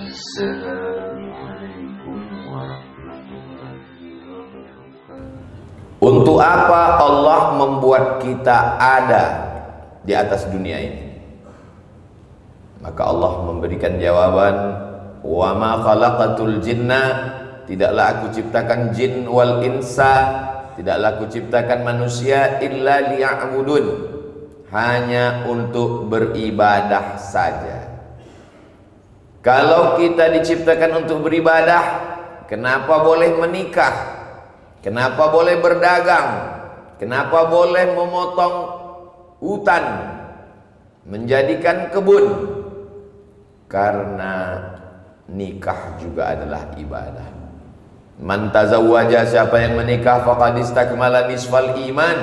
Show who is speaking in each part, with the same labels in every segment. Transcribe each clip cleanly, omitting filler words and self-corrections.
Speaker 1: Assalamualaikum warahmatullahi wabarakatuh.
Speaker 2: Untuk apa Allah membuat kita ada di atas dunia ini? Maka Allah memberikan jawaban, wa ma khalaqatul jinna, tidaklah aku ciptakan jin wal insa, tidaklah aku ciptakan manusia illa liya'budun, hanya untuk beribadah saja. Kalau kita diciptakan untuk beribadah, kenapa boleh menikah? Kenapa boleh berdagang? Kenapa boleh memotong hutan, menjadikan kebun? Karena nikah juga adalah ibadah. Man tazawwaja, siapa yang menikah, faqad istakmala nisfal iman.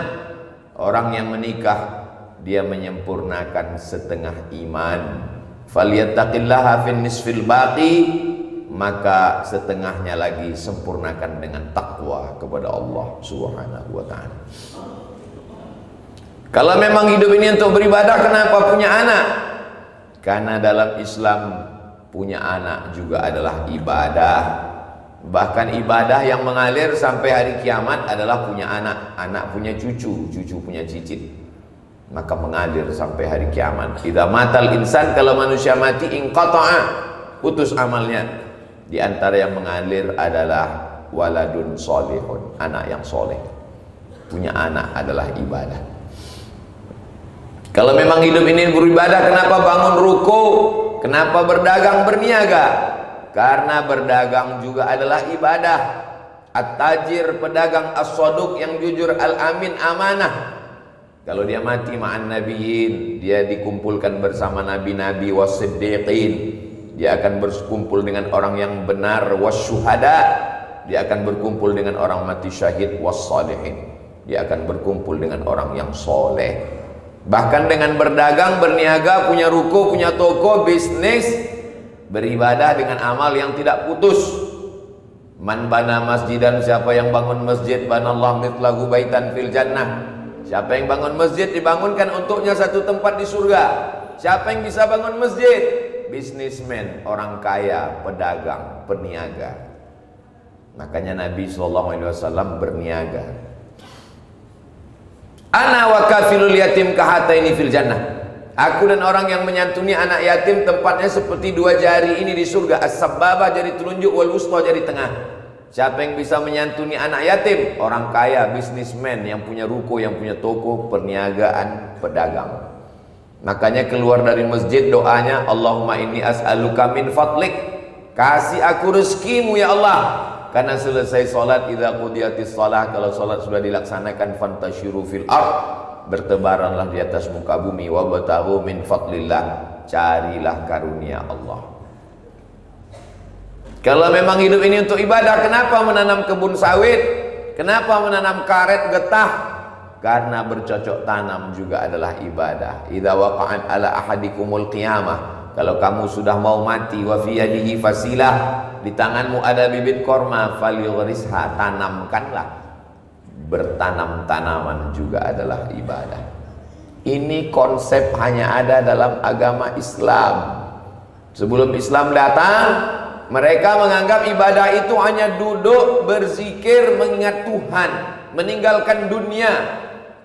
Speaker 2: Orang yang menikah, dia menyempurnakan setengah iman. Falyattaqillaha fin nisfil baqi, maka setengahnya lagi sempurnakan dengan takwa kepada Allah Subhanahu wa ta'ala. Kalau memang hidup ini untuk beribadah, kenapa punya anak? Karena dalam Islam punya anak juga adalah ibadah. Bahkan ibadah yang mengalir sampai hari kiamat adalah punya anak. Anak punya cucu, cucu punya cicit, maka mengalir sampai hari kiamat. Idza matal insan, kalau manusia mati, inqata'a, putus amalnya. Di antara yang mengalir adalah waladun solihun, anak yang soleh. Punya anak adalah ibadah. Kalau memang hidup ini beribadah, kenapa bangun ruku? Kenapa berdagang, berniaga? Karena berdagang juga adalah ibadah. At-tajir, pedagang, as-saduq, yang jujur, al-amin, amanah. Kalau dia mati ma'an nabiyyin, dia dikumpulkan bersama nabi-nabi, was-siddiqin, dia akan berkumpul dengan orang yang benar, was-syuhada, dia akan berkumpul dengan orang mati syahid, was-salihin, dia akan berkumpul dengan orang yang soleh. Bahkan dengan berdagang, berniaga, punya ruko, punya toko, bisnis, beribadah dengan amal yang tidak putus. Man bana masjidan, siapa yang bangun masjid, banallahu mithlahu baitan fil jannah. Siapa yang bangun masjid, dibangunkan untuknya satu tempat di surga. Siapa yang bisa bangun masjid? Bisnismen, orang kaya, pedagang, peniaga. Makanya Nabi SAW berniaga. Ana wa kafilul yatim kahataini fil jannah. Aku dan orang yang menyantuni anak yatim tempatnya seperti dua jari ini di surga. As-sababah, jari telunjuk, wal wusta, jari tengah. Siapa yang bisa menyantuni anak yatim? Orang kaya, bisnismen, yang punya ruko, yang punya toko, perniagaan, pedagang. Makanya keluar dari masjid doanya, Allahumma inni as'aluka min fadlik, kasih aku rezekimu ya Allah. Karena selesai sholat, idza qudiyatis shalah, kalau sholat sudah dilaksanakan, fantashiru fil ard, bertebaranlah di atas muka bumi, wabtaghu min fadlillah, carilah karunia Allah. Kalau memang hidup ini untuk ibadah, kenapa menanam kebun sawit? Kenapa menanam karet getah? Karena bercocok tanam juga adalah ibadah. Idza waqa'at ala ahadikumul qiyamah, kalau kamu sudah mau mati, wa fi yadihi fasilah, di tanganmu ada bibit korma, falyughrisha, tanamkanlah. Bertanam tanaman juga adalah ibadah. Ini konsep hanya ada dalam agama Islam. Sebelum Islam datang, mereka menganggap ibadah itu hanya duduk berzikir mengingat Tuhan, meninggalkan dunia.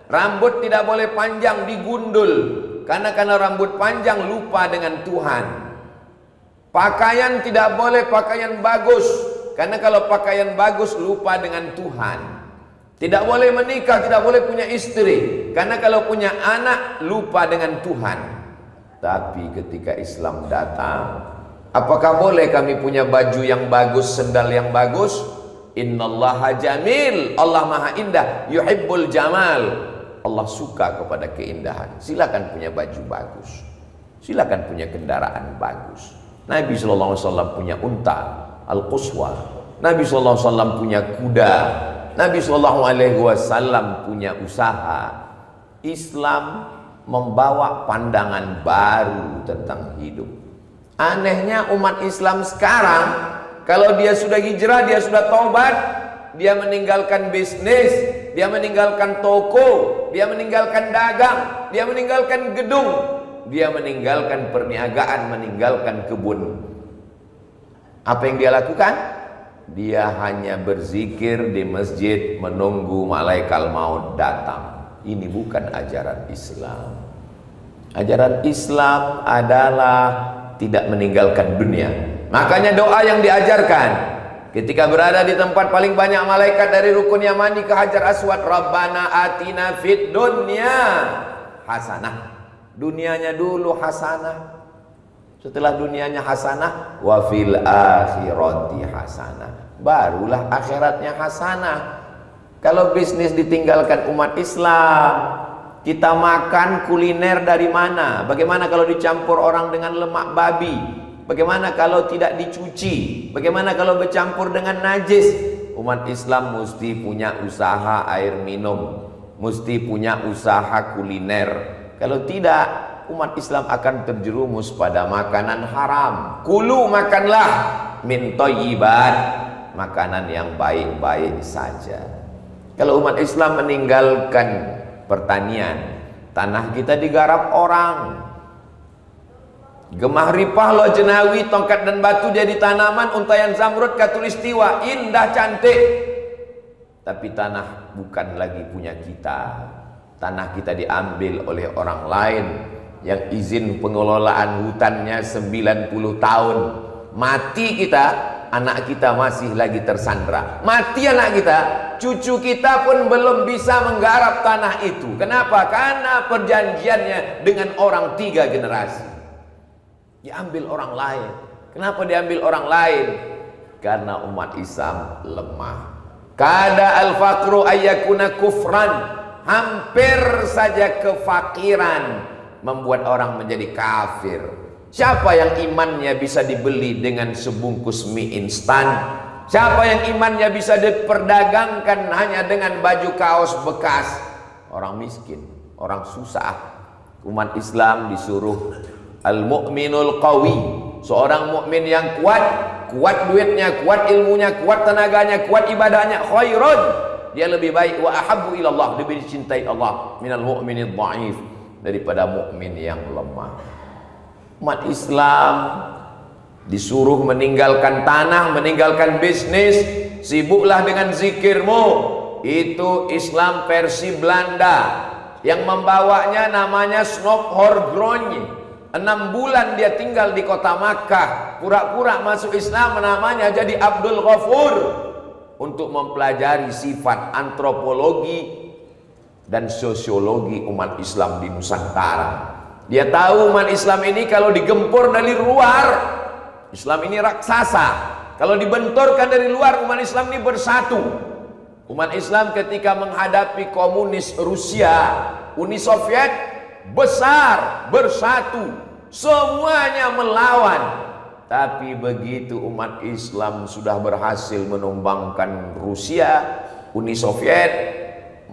Speaker 2: Rambut tidak boleh panjang, digundul, karena rambut panjang lupa dengan Tuhan. Pakaian tidak boleh pakaian bagus, karena kalau pakaian bagus lupa dengan Tuhan. Tidak boleh menikah, tidak boleh punya istri, karena kalau punya anak lupa dengan Tuhan. Tapi ketika Islam datang, apakah boleh kami punya baju yang bagus, sendal yang bagus? Innallaha jamil, Allah maha indah, yuhibbul jamal, Allah suka kepada keindahan. Silakan punya baju bagus, silakan punya kendaraan bagus. Nabi SAW punya unta, al-quswa. Nabi SAW punya kuda. Nabi SAW punya usaha. Islam membawa pandangan baru tentang hidup. Anehnya umat Islam sekarang, kalau dia sudah hijrah, dia sudah taubat, dia meninggalkan bisnis, dia meninggalkan toko, dia meninggalkan dagang, dia meninggalkan gedung, dia meninggalkan perniagaan, meninggalkan kebun. Apa yang dia lakukan? Dia hanya berzikir di masjid menunggu malaikat maut datang. Ini bukan ajaran Islam. Ajaran Islam adalah tidak meninggalkan dunia. Makanya doa yang diajarkan ketika berada di tempat paling banyak malaikat dari rukun Yamani ke Hajar Aswad, Rabbana atina fid dunya hasanah. Dunianya dulu hasanah. Setelah dunianya hasanah, wa fil akhirati hasanah, barulah akhiratnya hasanah. Kalau bisnis ditinggalkan umat Islam, kita makan kuliner dari mana? Bagaimana kalau dicampur orang dengan lemak babi? Bagaimana kalau tidak dicuci? Bagaimana kalau bercampur dengan najis? Umat Islam mesti punya usaha air minum, mesti punya usaha kuliner. Kalau tidak, umat Islam akan terjerumus pada makanan haram. Kulu, makanlah, min thayyibat, makanan yang baik-baik saja. Kalau umat Islam meninggalkan pertanian, tanah kita digarap orang. Gemah ripah lo jenawi, tongkat dan batu jadi tanaman, untayan zamrud katulistiwa, indah cantik. Tapi tanah bukan lagi punya kita. Tanah kita diambil oleh orang lain yang izin pengelolaan hutannya 90 tahun. Mati kita, anak kita masih lagi tersandra. Mati anak kita, cucu kita pun belum bisa menggarap tanah itu. Kenapa? Karena perjanjiannya dengan orang 3 generasi. Diambil orang lain. Kenapa diambil orang lain? Karena umat Islam lemah. Kada al-faqru ayyakuna kufran. Hampir saja kefakiran membuat orang menjadi kafir. Siapa yang imannya bisa dibeli dengan sebungkus mie instan? Siapa yang imannya bisa diperdagangkan hanya dengan baju kaos bekas? Orang miskin, orang susah. Umat Islam disuruh al-mu'minul qawi, seorang mukmin yang kuat, kuat duitnya, kuat ilmunya, kuat tenaganya, kuat ibadahnya, khairun. Dia lebih baik, wa ahabbu ilallah, lebih dicintai Allah minal mu'minid dha'if, daripada mukmin yang lemah. Umat Islam disuruh meninggalkan tanah, meninggalkan bisnis, sibuklah dengan zikirmu. Itu Islam versi Belanda. Yang membawanya namanya Snop Horgronje. 6 bulan dia tinggal di kota Makkah, pura-pura masuk Islam, namanya jadi Abdul Ghafur, untuk mempelajari sifat antropologi dan sosiologi umat Islam di Nusantara. Dia tahu umat Islam ini kalau digempur dari luar, Islam ini raksasa. Kalau dibenturkan dari luar, umat Islam ini bersatu. Umat Islam ketika menghadapi komunis Rusia, Uni Soviet, besar, bersatu, semuanya melawan. Tapi begitu umat Islam sudah berhasil menumbangkan Rusia, Uni Soviet,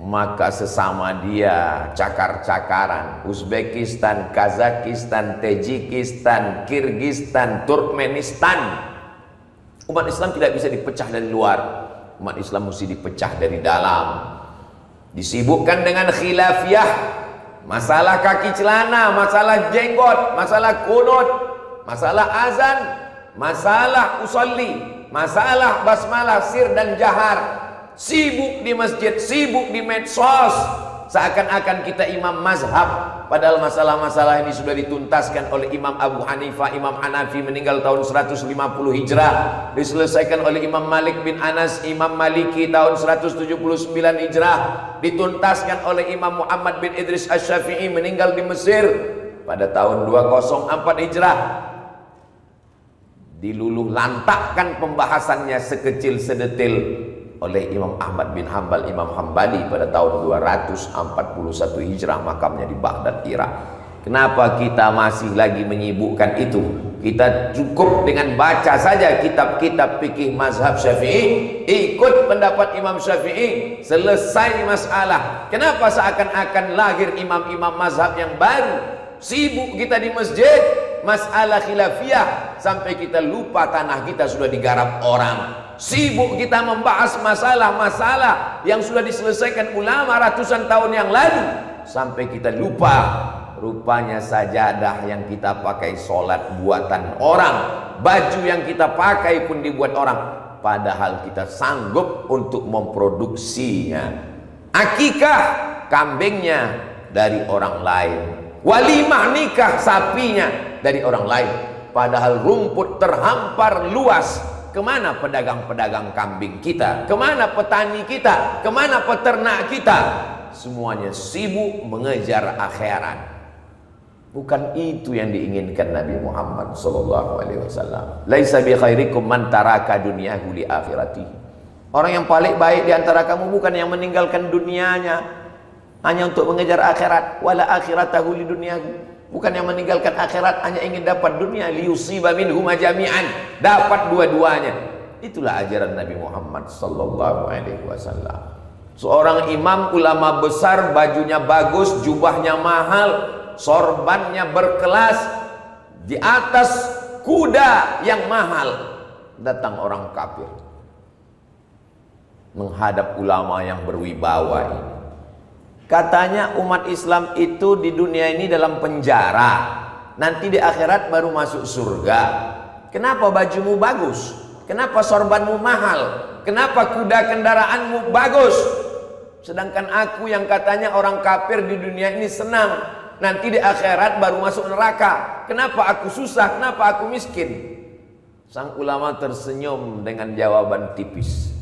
Speaker 2: maka sesama dia cakar-cakaran. Uzbekistan, Kazakhstan, Tajikistan, Kirgistan, Turkmenistan. Umat Islam tidak bisa dipecah dari luar. Umat Islam mesti dipecah dari dalam. Disibukkan dengan khilafiyah, masalah kaki celana, masalah jenggot, masalah kunut, masalah azan, masalah usolli, masalah basmalah sir dan jahar. Sibuk di masjid, sibuk di medsos, seakan-akan kita imam mazhab. Padahal masalah-masalah ini sudah dituntaskan oleh Imam Abu Hanifah, Imam Hanafi meninggal tahun 150 Hijrah, diselesaikan oleh Imam Malik bin Anas, Imam Maliki tahun 179 Hijrah, dituntaskan oleh Imam Muhammad bin Idris Asy-Syafi'i meninggal di Mesir pada tahun 204 Hijrah. Diluluh lantakkan pembahasannya sekecil sedetil oleh Imam Ahmad bin Hanbal, Imam Hambali pada tahun 241 Hijrah, makamnya di Baghdad, Irak. Kenapa kita masih lagi menyibukkan itu? Kita cukup dengan baca saja kitab-kitab fikih mazhab Syafi'i, ikut pendapat Imam Syafi'i, selesai masalah. Kenapa seakan-akan lahir imam-imam mazhab yang baru? Sibuk kita di masjid, masalah khilafiyah, sampai kita lupa tanah kita sudah digarap orang. Sibuk kita membahas masalah-masalah yang sudah diselesaikan ulama ratusan tahun yang lalu, sampai kita lupa rupanya sajadah yang kita pakai sholat buatan orang, baju yang kita pakai pun dibuat orang, padahal kita sanggup untuk memproduksinya. Akikah kambingnya dari orang lain, walimah nikah sapinya dari orang lain, padahal rumput terhampar luas. Kemana pedagang-pedagang kambing kita? Kemana petani kita? Kemana peternak kita? Semuanya sibuk mengejar akhirat. Bukan itu yang diinginkan Nabi Muhammad SAW. Laisa bi khairikum man taraka dunyahu li akhirati. Orang yang paling baik di antara kamu bukan yang meninggalkan dunianya hanya untuk mengejar akhirat. Wala akhiratahu li dunyahu. Bukan yang meninggalkan akhirat hanya ingin dapat dunia, liyusiba minhuma jami'an, dapat dua-duanya. Itulah ajaran Nabi Muhammad sallallahu alaihi wasallam. Seorang imam ulama besar, bajunya bagus, jubahnya mahal, sorbannya berkelas, di atas kuda yang mahal. Datang orang kafir menghadap ulama yang berwibawa ini. Katanya umat Islam itu di dunia ini dalam penjara, nanti di akhirat baru masuk surga. Kenapa bajumu bagus? Kenapa sorbanmu mahal? Kenapa kuda kendaraanmu bagus? Sedangkan aku yang katanya orang kafir di dunia ini senang, nanti di akhirat baru masuk neraka. Kenapa aku susah? Kenapa aku miskin? Sang ulama tersenyum dengan jawaban tipis.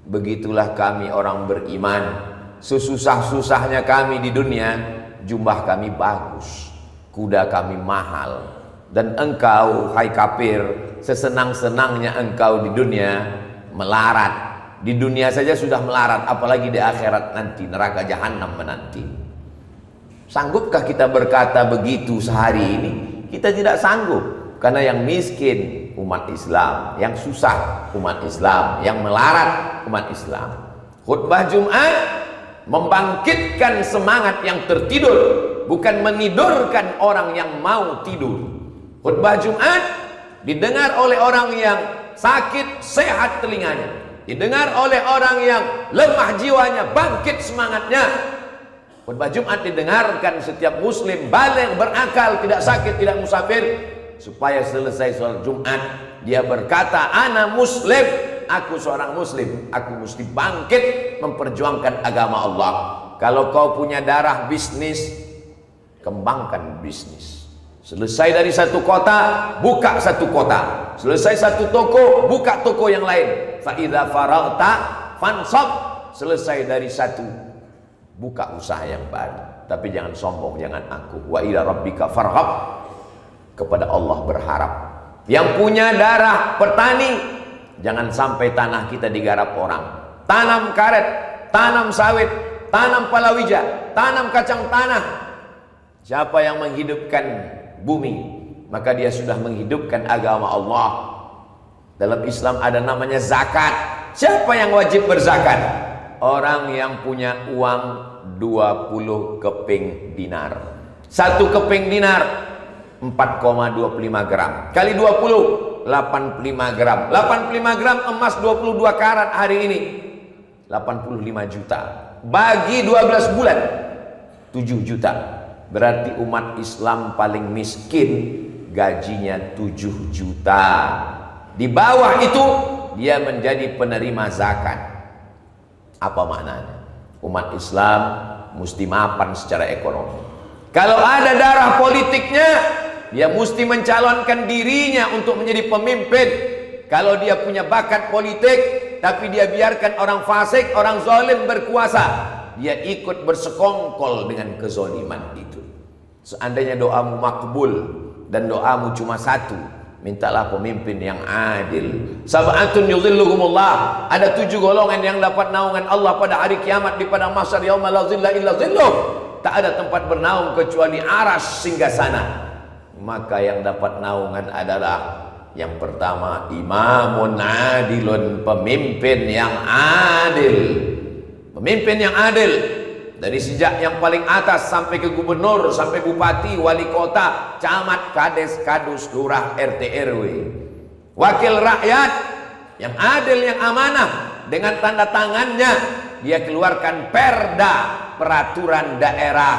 Speaker 2: Begitulah kami orang beriman. Sesusah-susahnya kami di dunia, jubah kami bagus, kuda kami mahal. Dan engkau, hai kafir, sesenang-senangnya engkau di dunia melarat. Di dunia saja sudah melarat, apalagi di akhirat nanti, neraka jahanam menanti. Sanggupkah kita berkata begitu sehari ini? Kita tidak sanggup, karena yang miskin umat Islam, yang susah umat Islam, yang melarat umat Islam. Khutbah Jumat membangkitkan semangat yang tertidur, bukan menidurkan orang yang mau tidur. Khutbah Jumat didengar oleh orang yang sakit, sehat telinganya. Didengar oleh orang yang lemah jiwanya, bangkit semangatnya. Khutbah Jumat didengarkan setiap muslim baligh, berakal, tidak sakit, tidak musafir, supaya selesai sholat Jumat dia berkata, ana muslim, aku seorang muslim, aku mesti bangkit memperjuangkan agama Allah. Kalau kau punya darah bisnis, kembangkan bisnis. Selesai dari satu kota, buka satu kota. Selesai satu toko, buka toko yang lain. Fa idza faraghta fansab. Selesai dari satu, buka usaha yang baru. Tapi jangan sombong, jangan angkuh. Wa ila rabbika farghab. Kepada Allah berharap. Yang punya darah petani, jangan sampai tanah kita digarap orang. Tanam karet, tanam sawit, tanam palawija, tanam kacang tanah. Siapa yang menghidupkan bumi, maka dia sudah menghidupkan agama Allah. Dalam Islam ada namanya zakat. Siapa yang wajib berzakat? Orang yang punya uang 20 keping dinar. Satu keping dinar 4,25 gram kali 20, 85 gram. 85 gram emas 22 karat hari ini 85 juta. Bagi 12 bulan 7 juta. Berarti umat Islam paling miskin gajinya 7 juta. Di bawah itu dia menjadi penerima zakat. Apa maknanya? Umat Islam mesti mapan secara ekonomi. Kalau ada darah politiknya, dia mesti mencalonkan dirinya untuk menjadi pemimpin. Kalau dia punya bakat politik, tapi dia biarkan orang fasik, orang zalim berkuasa, dia ikut bersekongkol dengan kezaliman itu. Seandainya doamu makbul dan doamu cuma satu, mintalah pemimpin yang adil. Sab'atun yudhilluhumullah. Ada 7 golongan yang dapat naungan Allah pada hari kiamat di padang mahsyar, yauma la zilla illa zilluh. Tak ada tempat bernaung kecuali aras singgasana. Maka yang dapat naungan adalah yang pertama, imamun adilun, pemimpin yang adil. Pemimpin yang adil, dari sejak yang paling atas sampai ke gubernur, sampai bupati, wali kota, camat, kades, kadus, lurah, RT RW. Wakil rakyat yang adil, yang amanah, dengan tanda tangannya dia keluarkan perda, peraturan daerah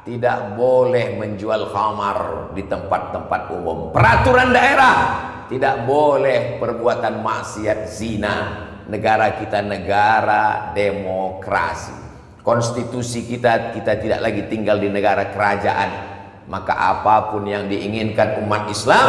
Speaker 2: tidak boleh menjual khamar di tempat-tempat umum. Peraturan daerah, tidak boleh perbuatan maksiat zina. Negara kita negara demokrasi. Konstitusi kita tidak lagi tinggal di negara kerajaan. Maka apapun yang diinginkan umat Islam,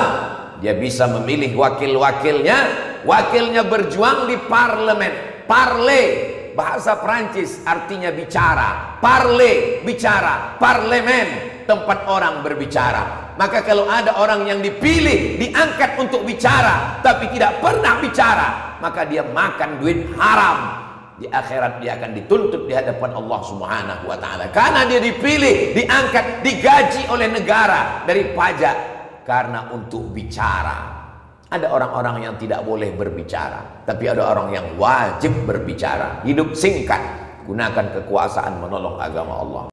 Speaker 2: dia bisa memilih wakil-wakilnya. Wakilnya berjuang di parlemen. Parler, bahasa Prancis artinya bicara. Parler, bicara. Parlemen, tempat orang berbicara. Maka kalau ada orang yang dipilih, diangkat untuk bicara, tapi tidak pernah bicara, maka dia makan duit haram. Di akhirat dia akan dituntut di hadapan Allah Subhanahu wa ta'ala. Karena dia dipilih, diangkat, digaji oleh negara dari pajak karena untuk bicara. Ada orang-orang yang tidak boleh berbicara, tapi ada orang yang wajib berbicara. Hidup singkat, gunakan kekuasaan menolong agama Allah.